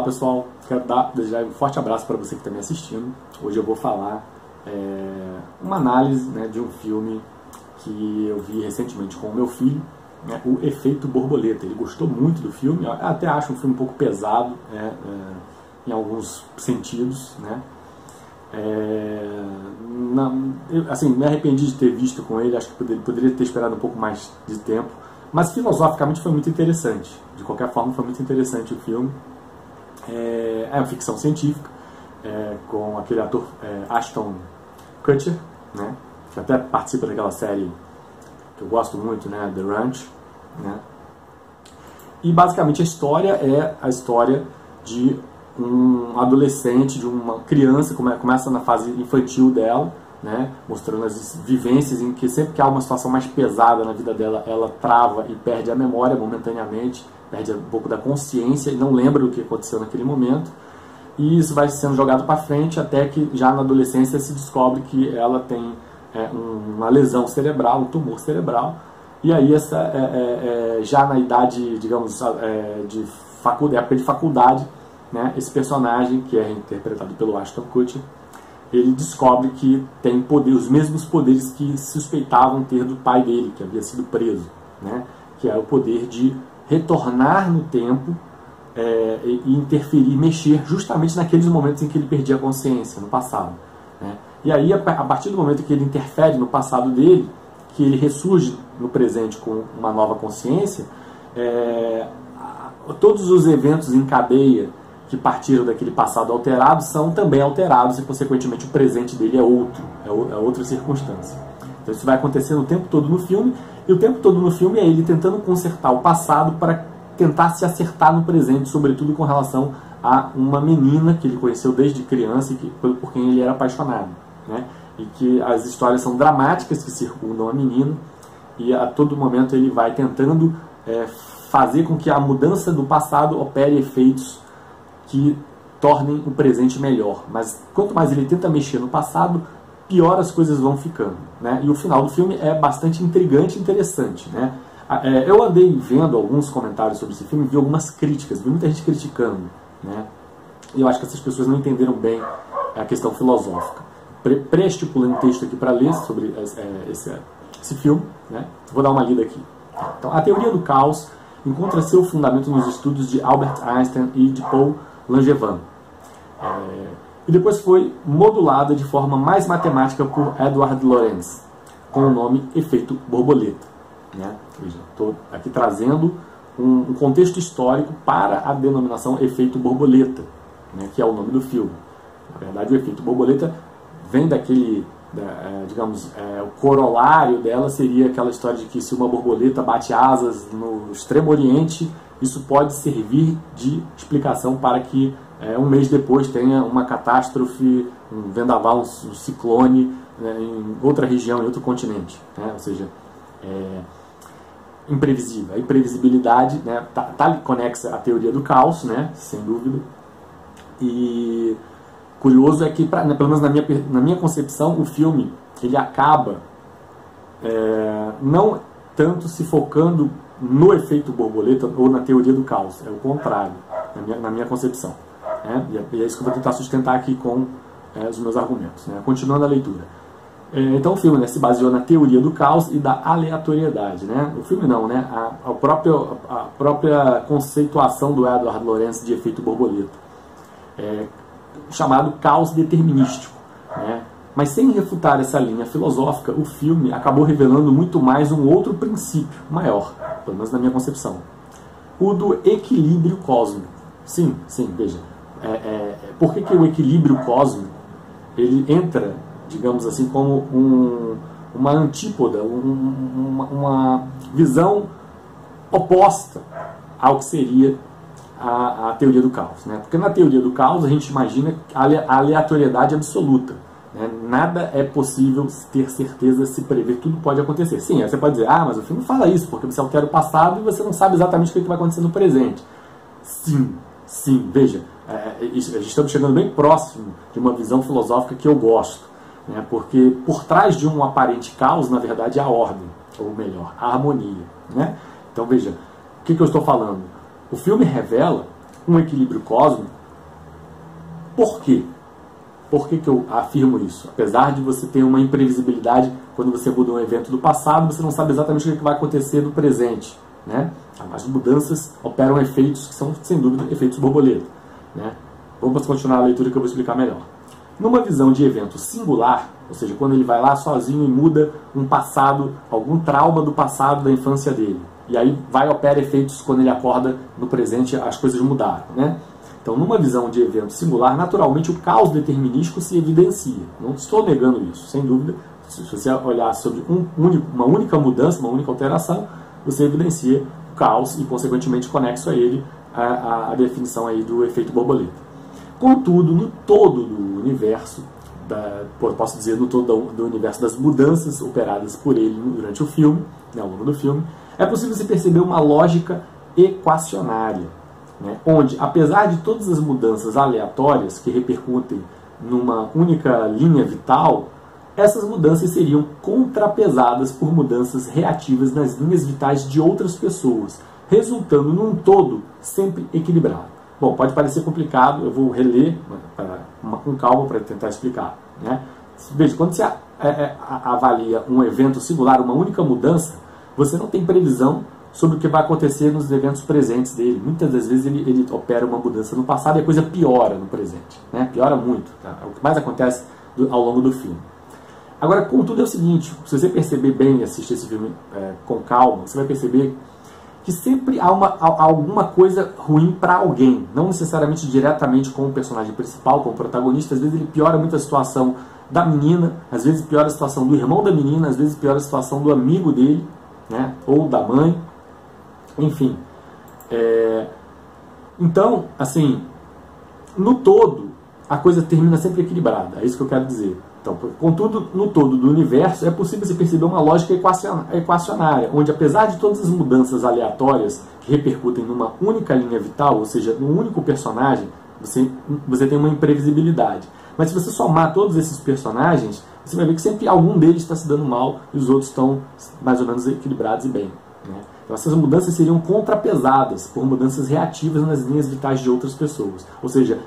pessoal, quero desejar um forte abraço para você que está me assistindo. Hoje eu vou falar uma análise, né, de um filme que eu vi recentemente com o meu filho, né, O Efeito Borboleta. Ele gostou muito do filme, eu até acho um filme um pouco pesado, em alguns sentidos, né? Assim, me arrependi de ter visto com ele, acho que poderia ter esperado um pouco mais de tempo, mas filosoficamente foi muito interessante. De qualquer forma, foi muito interessante o filme. É uma ficção científica, com aquele ator Ashton Kutcher, né, que até participa daquela série que eu gosto muito, né, The Ranch, né? E basicamente a história é a história de um adolescente, de uma criança, começa na fase infantil dela, né, mostrando as vivências em que sempre que há uma situação mais pesada na vida dela, ela trava e perde a memória momentaneamente, perde um pouco da consciência e não lembra do que aconteceu naquele momento. E isso vai sendo jogado para frente até que já na adolescência se descobre que ela tem uma lesão cerebral, um tumor cerebral. E aí já na idade, digamos, época de faculdade, né, esse personagem, que é interpretado pelo Ashton Kutcher, ele descobre que tem os mesmos poderes que suspeitavam ter do pai dele, que havia sido preso, né, que é o poder de retornar no tempo e interferir, mexer justamente naqueles momentos em que ele perdia a consciência, no passado, né. E aí, a partir do momento que ele interfere no passado dele, que ele ressurge no presente com uma nova consciência, todos os eventos em cadeia que partiram daquele passado alterado são também alterados e, consequentemente, o presente dele é outra circunstância. Então isso vai acontecendo o tempo todo no filme, e o tempo todo no filme é ele tentando consertar o passado para tentar se acertar no presente, sobretudo com relação a uma menina que ele conheceu desde criança e por quem ele era apaixonado, né? E que as histórias são dramáticas que circundam a menina, e a todo momento ele vai tentando fazer com que a mudança do passado opere efeitos que tornem o presente melhor. Mas quanto mais ele tenta mexer no passado, pior as coisas vão ficando, né? E o final do filme é bastante intrigante e interessante, né? Eu andei vendo alguns comentários sobre esse filme, vi algumas críticas, vi muita gente criticando, né? E eu acho que essas pessoas não entenderam bem a questão filosófica. Pré-estipulando texto aqui para ler sobre esse filme, né? Vou dar uma lida aqui. Então, a teoria do caos encontra seu fundamento nos estudos de Albert Einstein e de Paul Langevin. E depois foi modulada de forma mais matemática por Edward Lorenz, com o nome Efeito Borboleta, né? Estou aqui trazendo um contexto histórico para a denominação Efeito Borboleta, né, que é o nome do filme. Na verdade, o Efeito Borboleta vem daquele, digamos, o corolário dela seria aquela história de que se uma borboleta bate asas no Extremo Oriente, isso pode servir de explicação para que um mês depois tenha uma catástrofe, um vendaval, um ciclone, né, em outra região, em outro continente, né? Ou seja, imprevisível. A imprevisibilidade, né, tá conexa à teoria do caos, né, sem dúvida. E curioso é que, pelo menos na minha concepção, o filme ele acaba não tanto se focando no efeito borboleta ou na teoria do caos, é o contrário, na minha concepção, né? E é isso que eu vou tentar sustentar aqui com os meus argumentos, né? Continuando a leitura. Então o filme, né, se baseou na teoria do caos e da aleatoriedade, né? O filme não, né? A própria conceituação do Edward Lorenz de efeito borboleta, chamado caos determinístico, né? Mas sem refutar essa linha filosófica, o filme acabou revelando muito mais um outro princípio maior, pelo menos na minha concepção, o do equilíbrio cósmico. Sim, veja, por que o equilíbrio cósmico ele entra, digamos assim, como uma antípoda, uma visão oposta ao que seria a teoria do caos, né? Porque na teoria do caos a gente imagina a aleatoriedade absoluta, né? Nada é possível ter certeza, se prever, tudo pode acontecer. Sim, aí você pode dizer, mas o filme fala isso, porque você altera o passado e você não sabe exatamente o que vai acontecer no presente. Sim, veja, estamos chegando bem próximo de uma visão filosófica que eu gosto, né? Porque por trás de um aparente caos, na verdade, há a ordem, ou melhor, a harmonia, né? Então veja, o que eu estou falando? O filme revela um equilíbrio cósmico Por quê? Por que eu afirmo isso? Apesar de você ter uma imprevisibilidade, quando você muda um evento do passado, você não sabe exatamente o que vai acontecer no presente, né? As mudanças operam efeitos que são, sem dúvida, efeitos borboleta, né? Vamos continuar a leitura que eu vou explicar melhor. Numa visão de evento singular, ou seja, quando ele vai lá sozinho e muda um passado, algum trauma do passado da infância dele, e aí vai opera efeitos quando ele acorda no presente, as coisas mudaram, né? Então, numa visão de evento singular, naturalmente o caos determinístico se evidencia. Não estou negando isso, sem dúvida. Se você olhar sobre uma única mudança, uma única alteração, você evidencia o caos e, consequentemente, conexo a ele a definição aí do efeito borboleta. Contudo, no todo do universo, posso dizer no todo do universo das mudanças operadas por ele durante o filme, né, ao longo do filme, é possível se perceber uma lógica equacionária, né, onde, apesar de todas as mudanças aleatórias que repercutem numa única linha vital, essas mudanças seriam contrapesadas por mudanças reativas nas linhas vitais de outras pessoas, resultando num todo sempre equilibrado. Bom, pode parecer complicado, eu vou reler com calma para tentar explicar, né? Veja, quando você avalia um evento singular, uma única mudança, você não tem previsão sobre o que vai acontecer nos eventos presentes dele. Muitas das vezes ele opera uma mudança no passado e a coisa piora no presente, né? Piora muito, tá? É o que mais acontece ao longo do filme. Agora, contudo, é o seguinte, se você perceber bem e assistir esse filme com calma, você vai perceber que sempre há alguma coisa ruim para alguém, não necessariamente diretamente com o personagem principal, com o protagonista. Às vezes ele piora muito a situação da menina, às vezes piora a situação do irmão da menina, às vezes piora a situação do amigo dele, né? Ou da mãe, enfim. Então, assim, no todo, a coisa termina sempre equilibrada, é isso que eu quero dizer. Então, contudo, no todo do universo, é possível se perceber uma lógica equacionária, onde, apesar de todas as mudanças aleatórias que repercutem numa única linha vital, ou seja, num único personagem, você tem uma imprevisibilidade. Mas se você somar todos esses personagens, você vai ver que sempre algum deles está se dando mal e os outros estão mais ou menos equilibrados e bem, né? Então, essas mudanças seriam contrapesadas por mudanças reativas nas linhas vitais de outras pessoas. Ou seja,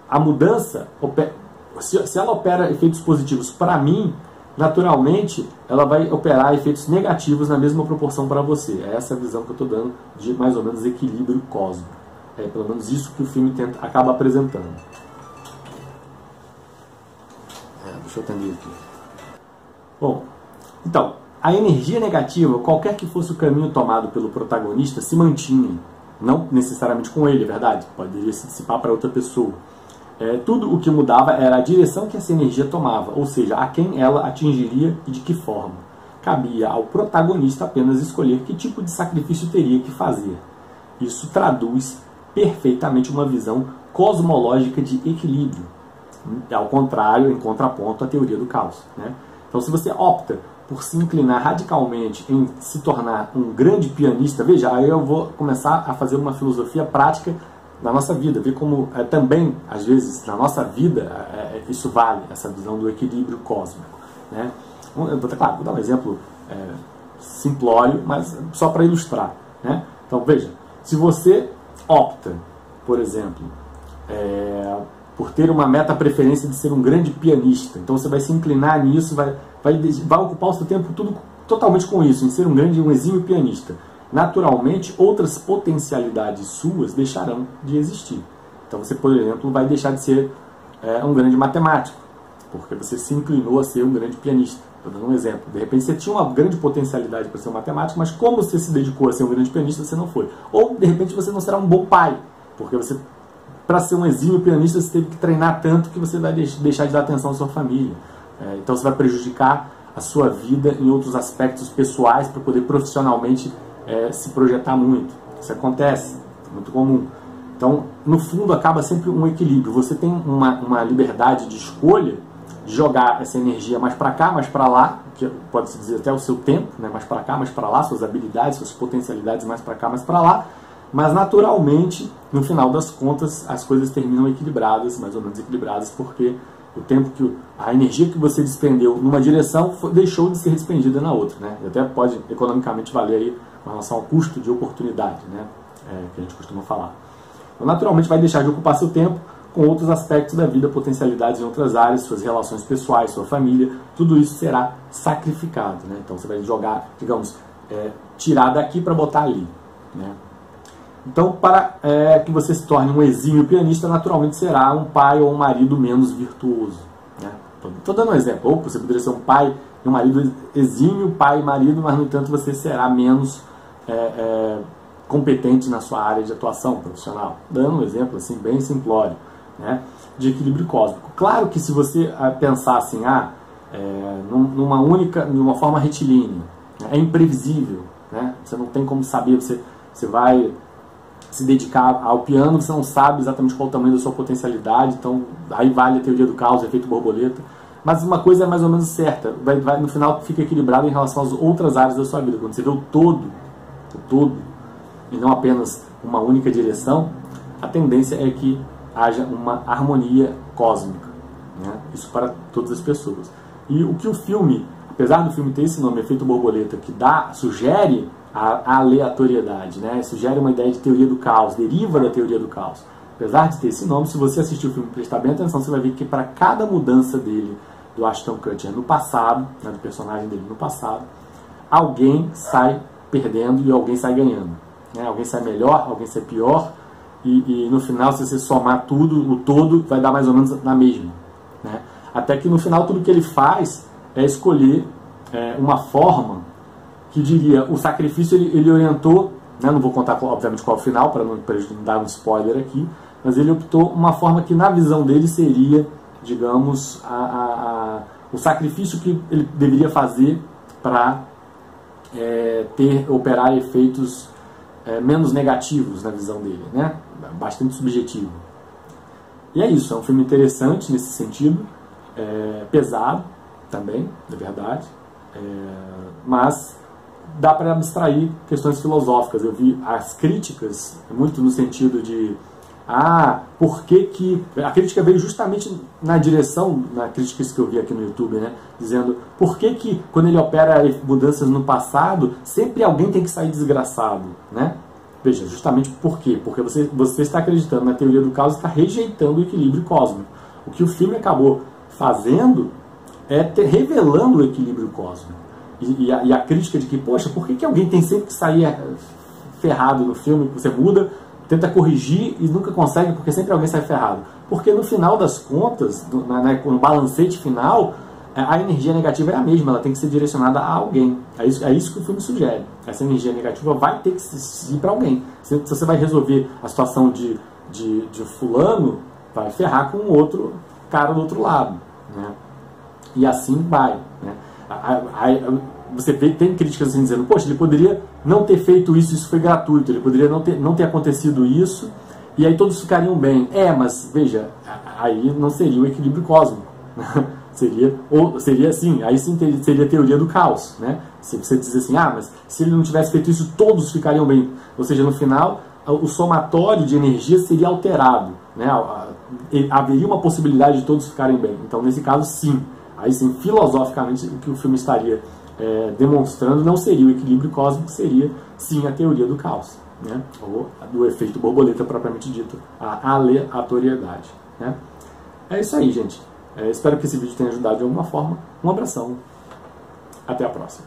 a mudança, se ela opera efeitos positivos para mim, naturalmente ela vai operar efeitos negativos na mesma proporção para você. É essa a visão que eu estou dando de mais ou menos equilíbrio cósmico. É pelo menos isso que o filme acaba apresentando. Deixa eu atender aqui. Bom, então, a energia negativa, qualquer que fosse o caminho tomado pelo protagonista, se mantinha. Não necessariamente com ele, é verdade. Poderia se dissipar para outra pessoa. Tudo o que mudava era a direção que essa energia tomava, ou seja, a quem ela atingiria e de que forma. Cabia ao protagonista apenas escolher que tipo de sacrifício teria que fazer. Isso traduz perfeitamente uma visão cosmológica de equilíbrio, ao contrário, em contraponto à teoria do caos, né? Então, se você opta por se inclinar radicalmente em se tornar um grande pianista, veja, aí eu vou começar a fazer uma filosofia prática na nossa vida, ver como também, às vezes, na nossa vida, isso vale, essa visão do equilíbrio cósmico, né? Claro, vou dar um exemplo simplório, mas só para ilustrar, né? Então, veja, se você opta, por exemplo, por ter uma meta-preferência de ser um grande pianista, então você vai se inclinar nisso, vai ocupar o seu tempo tudo totalmente com isso, em ser um exímio pianista. Naturalmente, outras potencialidades suas deixarão de existir. Então você, por exemplo, vai deixar de ser um grande matemático, porque você se inclinou a ser um grande pianista. Estou dando um exemplo. De repente você tinha uma grande potencialidade para ser um matemático, mas como você se dedicou a ser um grande pianista, você não foi. Ou, de repente, você não será um bom pai, porque você, para ser um exímio pianista, você teve que treinar tanto que você vai deixar de dar atenção à sua família. Então você vai prejudicar a sua vida em outros aspectos pessoais para poder profissionalmente se projetar muito. Isso acontece, é muito comum. Então, no fundo, acaba sempre um equilíbrio. Você tem uma liberdade de escolha de jogar essa energia mais para cá, mais para lá, que pode-se dizer até o seu tempo, né? Mais para cá, mais para lá, suas habilidades, suas potencialidades mais para cá, mais para lá. Mas, naturalmente, no final das contas, as coisas terminam equilibradas, mais ou menos equilibradas, porque o tempo a energia que você despendeu numa direção deixou de ser despendida na outra, né? E até pode economicamente valer aí com relação ao custo de oportunidade, né? Que a gente costuma falar. Então, naturalmente vai deixar de ocupar seu tempo com outros aspectos da vida, potencialidades em outras áreas, suas relações pessoais, sua família, tudo isso será sacrificado, né? Então você vai jogar, digamos, tirar daqui para botar ali, né? Então, para que você se torne um exímio pianista, naturalmente será um pai ou um marido menos virtuoso, né? Estou dando um exemplo. Ou você poderia ser um pai e um marido exímio, pai e marido, mas, no entanto, você será menos competente na sua área de atuação profissional. Dando um exemplo assim, bem simplório, né, de equilíbrio cósmico. Claro que se você pensar assim, numa forma retilínea, né, é imprevisível, né, você não tem como saber, você vai se dedicar ao piano, você não sabe exatamente qual o tamanho da sua potencialidade, então aí vale a teoria do caos, efeito borboleta. Mas uma coisa é mais ou menos certa, no final fica equilibrado em relação às outras áreas da sua vida. Quando você vê o todo, e não apenas uma única direção, a tendência é que haja uma harmonia cósmica, né? Isso para todas as pessoas. E o que o filme, apesar do filme ter esse nome, Efeito Borboleta, que sugere a aleatoriedade, né? Sugere uma ideia de teoria do caos, deriva da teoria do caos. Apesar de ter esse nome, se você assistir o filme e prestar bem atenção, você vai ver que para cada mudança dele, do Ashton Kutcher no passado, né, do personagem dele no passado, alguém sai perdendo e alguém sai ganhando, né? Alguém sai melhor, alguém sai pior, e no final, se você somar tudo, o todo vai dar mais ou menos na mesma, né? Até que no final tudo que ele faz é escolher uma forma que diria, o sacrifício ele orientou, né? Não vou contar obviamente qual é o final, para não dar um spoiler aqui, mas ele optou uma forma que na visão dele seria, digamos, o sacrifício que ele deveria fazer para operar efeitos menos negativos na visão dele, né? Bastante subjetivo. E é isso, é um filme interessante nesse sentido, pesado também, na verdade, mas dá para abstrair questões filosóficas. Eu vi as críticas muito no sentido de por que a crítica veio justamente na direção, na críticas que eu vi aqui no YouTube, né, dizendo por que quando ele opera mudanças no passado, sempre alguém tem que sair desgraçado, né? Veja, justamente por quê? Porque você está acreditando na teoria do caos e está rejeitando o equilíbrio cósmico. O que o filme acabou fazendo é revelando o equilíbrio cósmico. E a crítica de que, poxa, por que alguém tem sempre que sair ferrado no filme, que você muda, tenta corrigir e nunca consegue, porque sempre alguém sai ferrado? Porque no final das contas, no balancete final, a energia negativa é a mesma, ela tem que ser direcionada a alguém. É isso que o filme sugere. Essa energia negativa vai ter que ir para alguém. Se você vai resolver a situação de fulano, vai ferrar com o outro cara do outro lado, né? E assim vai, né? Você tem críticas assim dizendo, poxa, ele poderia não ter feito isso foi gratuito, ele poderia não ter acontecido isso, e aí todos ficariam bem. Mas veja, aí não seria o equilíbrio cósmico. seria assim, aí sim seria a teoria do caos, né? Se você dizer assim, mas se ele não tivesse feito isso, todos ficariam bem. Ou seja, no final, o somatório de energia seria alterado, né? Haveria uma possibilidade de todos ficarem bem. Então, nesse caso, sim. Aí sim, filosoficamente, o que o filme estaria demonstrando não seria o equilíbrio cósmico, seria sim a teoria do caos, né? Ou do efeito borboleta propriamente dito, a aleatoriedade, né? É isso aí, gente. Espero que esse vídeo tenha ajudado de alguma forma. Um abração. Até a próxima.